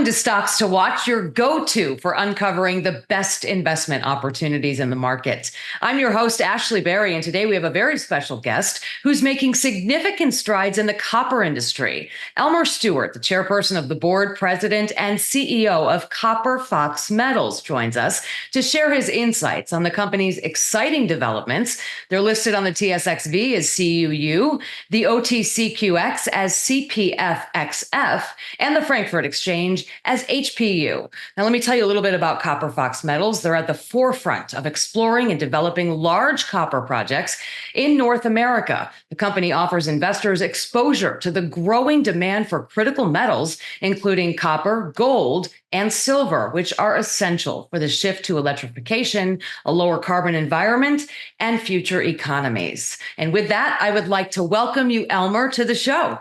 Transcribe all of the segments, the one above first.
Welcome to Stocks to Watch, your go-to for uncovering the best investment opportunities in the market. I'm your host, Ashley Berry, and today we have a very special guest who's making significant strides in the copper industry. Elmer Stewart, the chairperson of the board, president, and CEO of Copper Fox Metals, joins us to share his insights on the company's exciting developments. They're listed on the TSXV as CUU, the OTCQX as CPFXF, and the Frankfurt Exchange as HPU. Now, let me tell you a little bit about Copper Fox Metals. They're at the forefront of exploring and developing large copper projects in North America. The company offers investors exposure to the growing demand for critical metals, including copper, gold, and silver, which are essential for the shift to electrification, a lower carbon environment, and future economies. And with that, I would like to welcome you, Elmer, to the show.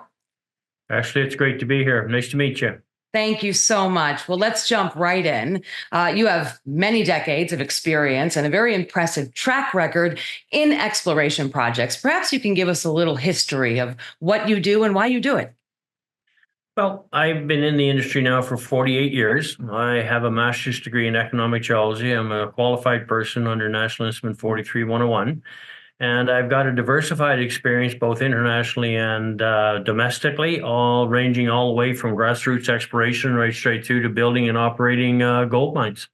Ashley, it's great to be here. Nice to meet you. Thank you so much. Well, let's jump right in. You have many decades of experience and a very impressive track record in exploration projects. Perhaps you can give us a little history of what you do and why you do it. Well, I've been in the industry now for 48 years. I have a master's degree in economic geology. I'm a qualified person under National Instrument 43-101. And I've got a diversified experience both internationally and domestically, all ranging all the way from grassroots exploration right straight through to building and operating gold mines.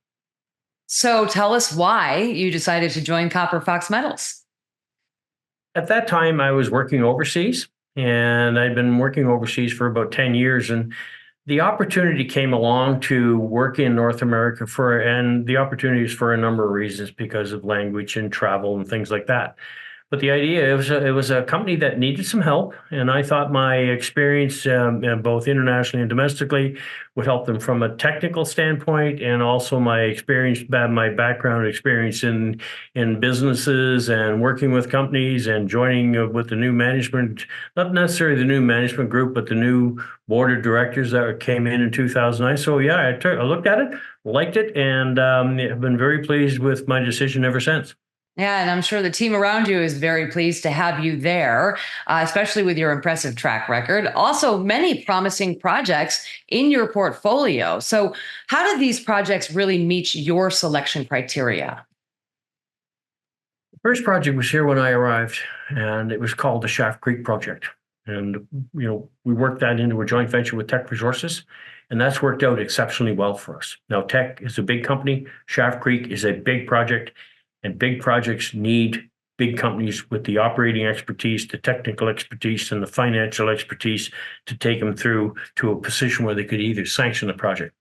So tell us why you decided to join Copper Fox Metals. At that time, I was working overseas, and I'd been working overseas for about 10 years. And the opportunity came along to work in North America and the opportunities for a number of reasons because of language and travel and things like that. But the idea, it was a company that needed some help, and I thought my experience, both internationally and domestically, would help them from a technical standpoint, and also my background experience in businesses and working with companies and joining with the new management, not necessarily the new management group, but the new board of directors that came in 2009. So yeah, I looked at it, liked it, and have been very pleased with my decision ever since. Yeah, and I'm sure the team around you is very pleased to have you there, especially with your impressive track record. Also, many promising projects in your portfolio. So how did these projects really meet your selection criteria? The first project was here when I arrived, and it was called the Schaft Creek Project. And, we worked that into a joint venture with Teck Resources, and that's worked out exceptionally well for us. Now, Teck is a big company. Schaft Creek is a big project. And big projects need big companies with the operating expertise, the technical expertise, and the financial expertise to take them through to a position where they could either sanction the project.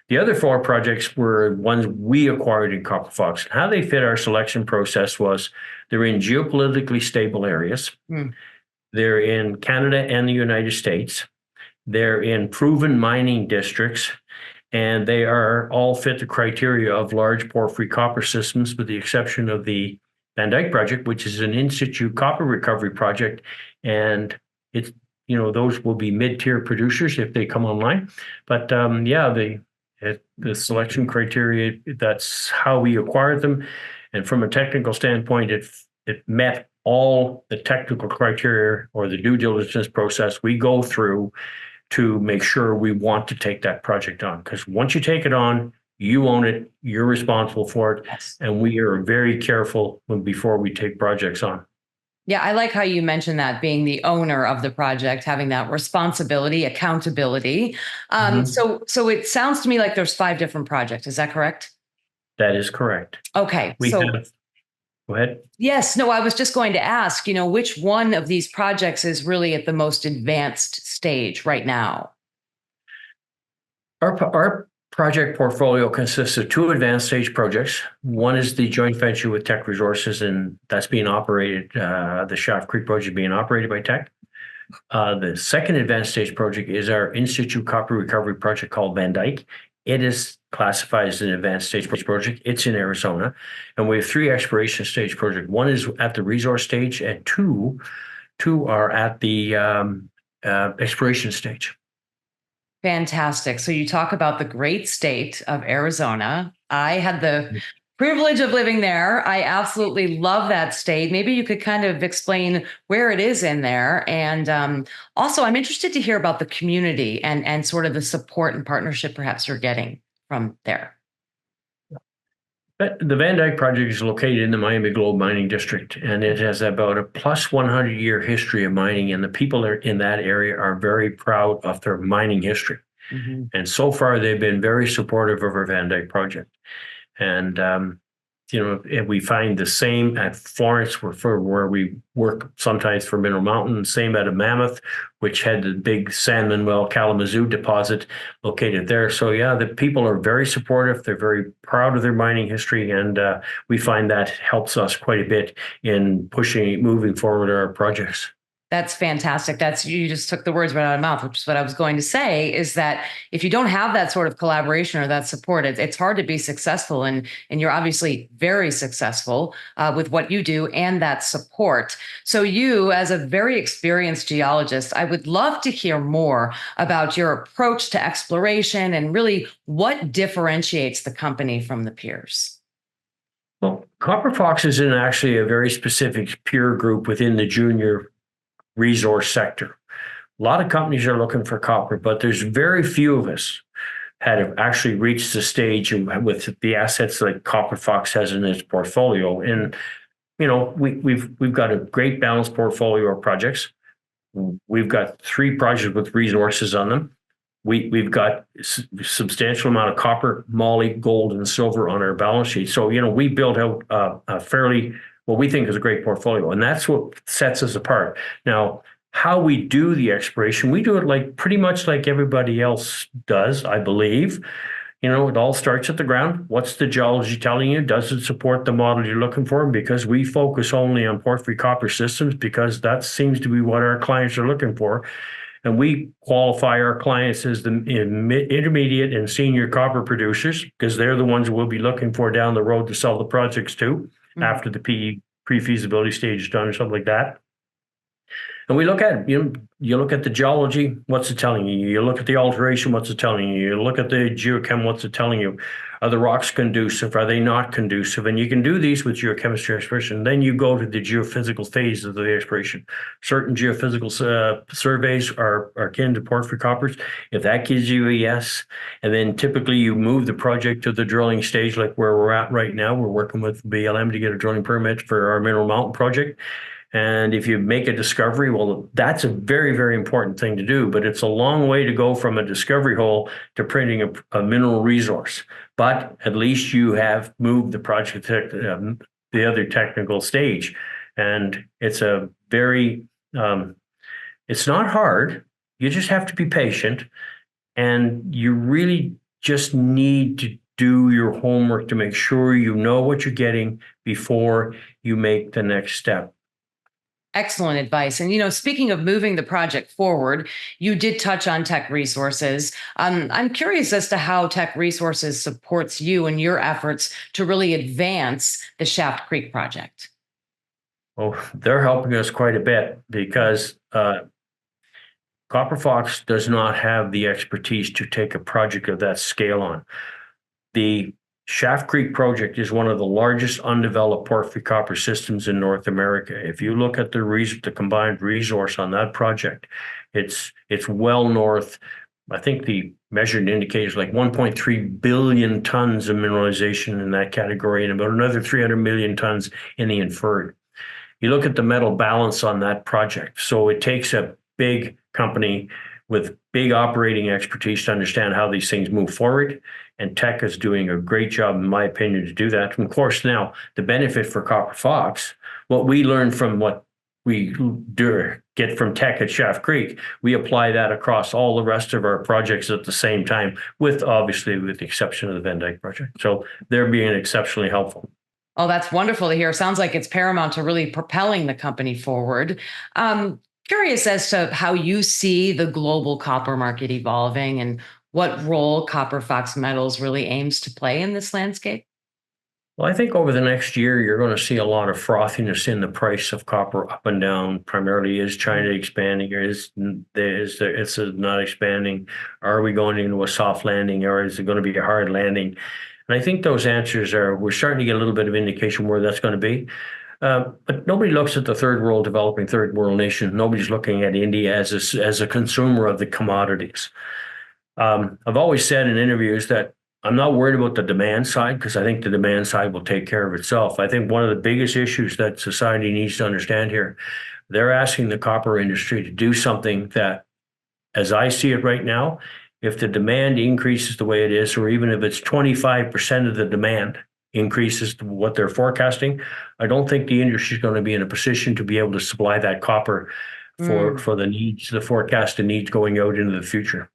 The other four projects were ones we acquired in Copper Fox. How they fit our selection process was they're in geopolitically stable areas. They're in Canada and the United States. They're in proven mining districts. And they are all fit the criteria of large porphyry copper systems, with the exception of the Dyke Project, which is an in-situ copper recovery project. And it's, those will be mid-tier producers if they come online. But the selection criteria, that's how we acquired them. And from a technical standpoint, it met all the technical criteria or the due diligence process we go through to make sure we want to take that project on. Because once you take it on, you own it, you're responsible for it. Yes. And we are very careful before we take projects on. Yeah, I like how you mentioned that, being the owner of the project, having that responsibility, accountability. So it sounds to me like there's 5 different projects. Is that correct? That is correct. Okay. Go ahead. Yes. No, I was just going to ask, which one of these projects is really at the most advanced stage right now? Our project portfolio consists of 2 advanced stage projects. One is the joint venture with Teck Resources, and that's being operated, the Schaft Creek Project being operated by Teck. The second advanced stage project is our in-situ copper recovery project called Van Dyke. It is classified as an advanced stage project. It's in Arizona. And we have 3 exploration stage projects. One is at the resource stage, and two are at the exploration stage. Fantastic. So you talk about the great state of Arizona. I had the Privilege of living there. I absolutely love that state. Maybe you could kind of explain where it is in there. And also, I'm interested to hear about the community and sort of the support and partnership perhaps you're getting from there. But the Van Dyke Project is located in the Miami Gold Mining District, and it has about a plus 100-year history of mining, and the people in that area are very proud of their mining history. Mm-hmm. And so far, they've been very supportive of our Van Dyke Project. And we find the same at Florence, where we work sometimes for Mineral Mountain, same at a Mammoth, which had the big San Manuel Kalamazoo deposit located there. So yeah, the people are very supportive. They're very proud of their mining history, and we find that helps us quite a bit in moving forward our projects. That's fantastic. You just took the words right out of my mouth, which is what I was going to say, is that if you don't have that sort of collaboration or that support, it's hard to be successful. And you're obviously very successful with what you do and that support. So you, as a very experienced geologist, I would love to hear more about your approach to exploration and really what differentiates the company from the peers. Well, Copper Fox is in actually a very specific peer group within the junior resource sector. A lot of companies are looking for copper, but there's very few of us that have actually reached the stage with the assets that Copper Fox has in its portfolio. And we've got a great balanced portfolio of projects. We've got 3 projects with resources on them. We've got substantial amount of copper, moly, gold, and silver on our balance sheet. So we built out a fairly what we think is a great portfolio, and that's what sets us apart. Now, how we do the exploration, we do it pretty much like everybody else does, I believe. It all starts at the ground. What's the geology telling you? Does it support the model you're looking for? Because we focus only on porphyry copper systems, because that seems to be what our clients are looking for. And we qualify our clients as the intermediate and senior copper producers, because they're the ones we'll be looking for down the road to sell the projects to. After the pre-feasibility stage is done or something like that. And we look at, you look at the geology, what's it telling you? You look at the alteration, what's it telling you? You look at the geochem, what's it telling you? Are the rocks conducive? Are they not conducive? And you can do these with geochemistry exploration. Then you go to the geophysical phase of the exploration. Certain geophysical surveys are akin to porphyry coppers. If that gives you a yes, and then typically you move the project to the drilling stage, like where we're at right now. We're working with BLM to get a drilling permit for our Mineral Mountain project. And if you make a discovery, well, that's a very, very important thing to do, but it's a long way to go from a discovery hole to printing a mineral resource. But at least you have moved the project to the other technical stage. And it's a very, it's not hard. You just have to be patient, and you really just need to do your homework to make sure you know what you're getting before you make the next step. Excellent advice. And, speaking of moving the project forward, you did touch on Teck Resources. I'm curious as to how Teck Resources supports you in your efforts to really advance the Schaft Creek project. Oh, they're helping us quite a bit, because Copper Fox does not have the expertise to take a project of that scale on. The Schaft Creek Project is one of the largest undeveloped porphyry copper systems in North America. If you look at the combined resource on that project, it's well north. I think the measured indicator is like 1.3 billion tons of mineralization in that category, and about another 300 million tons in the inferred. You look at the metal balance on that project. So it takes a big company with big operating expertise to understand how these things move forward. And Teck is doing a great job, in my opinion, to do that. And of course, now the benefit for Copper Fox, what we learn from what we get from Teck at Schaft Creek, we apply that across all the rest of our projects at the same time, obviously with the exception of the Van Dyke project. So they're being exceptionally helpful. Oh, that's wonderful to hear. Sounds like it's paramount to really propelling the company forward. Curious as to how you see the global copper market evolving and what role Copper Fox Metals really aims to play in this landscape. Well, I think over the next year, you're going to see a lot of frothiness in the price of copper up and down. Primarily, is China expanding, or is it not expanding? Are we going into a soft landing, or is it going to be a hard landing? And I think those answers we're starting to get a little bit of indication where that's going to be. But nobody looks at the third world, developing third world nation. Nobody's looking at India as a consumer of the commodities. I've always said in interviews that I'm not worried about the demand side because I think the demand side will take care of itself. I think one of the biggest issues that society needs to understand here, they're asking the copper industry to do something that, as I see it right now, if the demand increases the way it is, or even if it's 25% of the demand increases to what they're forecasting, I don't think the industry is going to be in a position to be able to supply that copper for the needs, the forecasted needs going out into the future.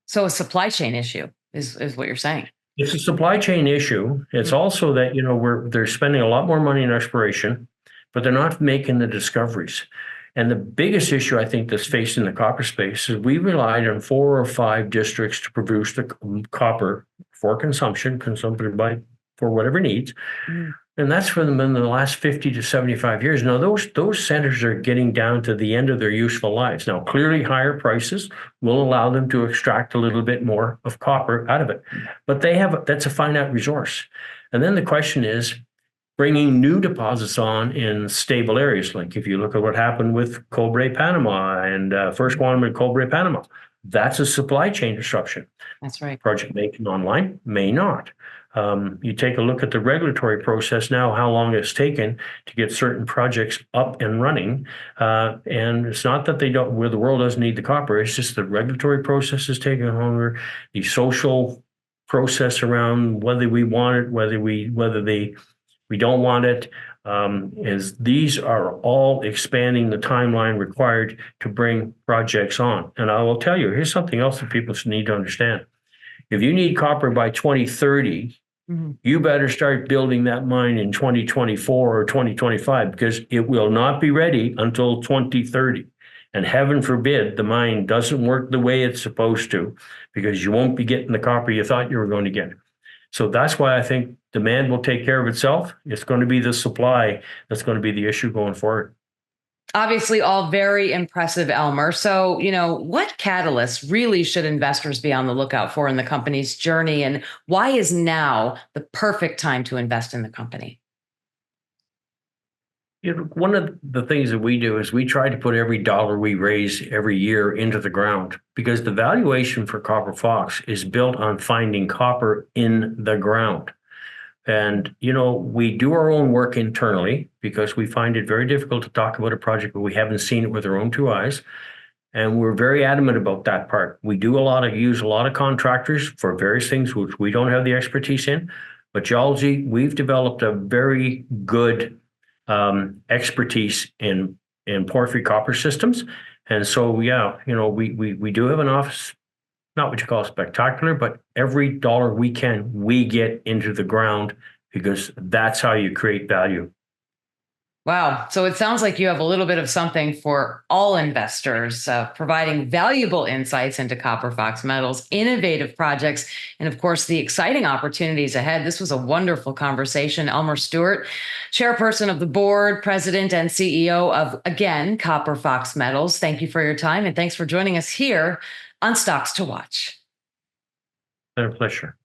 So a supply chain issue is what you're saying. It's a supply chain issue. It's also that, they're spending a lot more money in exploration, but they're not making the discoveries. And the biggest issue I think that's facing the copper space is we relied on 4 or 5 districts to produce the copper for consumption for whatever needs. And that's for them in the last 50 to 75 years. Now, those centers are getting down to the end of their useful lives. Now, clearly higher prices will allow them to extract a little bit more of copper out of it. But that's a finite resource. And then the question is bringing new deposits on in stable areas. Like if you look at what happened with Cobre Panama and First Quantum and Cobre Panama, that's a supply chain disruption. That's right. Project may come online, may not. You take a look at the regulatory process now, how long it's taken to get certain projects up and running. And it's not that where the world doesn't need the copper, it's just the regulatory process is taking longer. The social process around whether we want it, whether we don't want it, is these are all expanding the timeline required to bring projects on. And I will tell you, here's something else that people need to understand. If you need copper by 2030, you better start building that mine in 2024 or 2025 because it will not be ready until 2030. And heaven forbid the mine doesn't work the way it's supposed to because you won't be getting the copper you thought you were going to get. So that's why I think demand will take care of itself. It's going to be the supply that's going to be the issue going forward. Obviously, all very impressive, Elmer. So, what catalysts really should investors be on the lookout for in the company's journey? And why is now the perfect time to invest in the company? One of the things that we do is we try to put every dollar we raise every year into the ground because the valuation for Copper Fox is built on finding copper in the ground. And, we do our own work internally because we find it very difficult to talk about a project where we haven't seen it with our own 2 eyes. And we're very adamant about that part. We do use a lot of contractors for various things which we don't have the expertise in. But geology, we've developed a very good expertise in porphyry copper systems. And so, we do have an office, not what you call spectacular, but every dollar we get into the ground because that's how you create value. Wow. So it sounds like you have a little bit of something for all investors, providing valuable insights into Copper Fox Metals, innovative projects, and of course, the exciting opportunities ahead. This was a wonderful conversation. Elmer Stewart, Chairperson of the Board, President and CEO of, again, Copper Fox Metals. Thank you for your time and thanks for joining us here on Stocks to Watch. It's been a pleasure.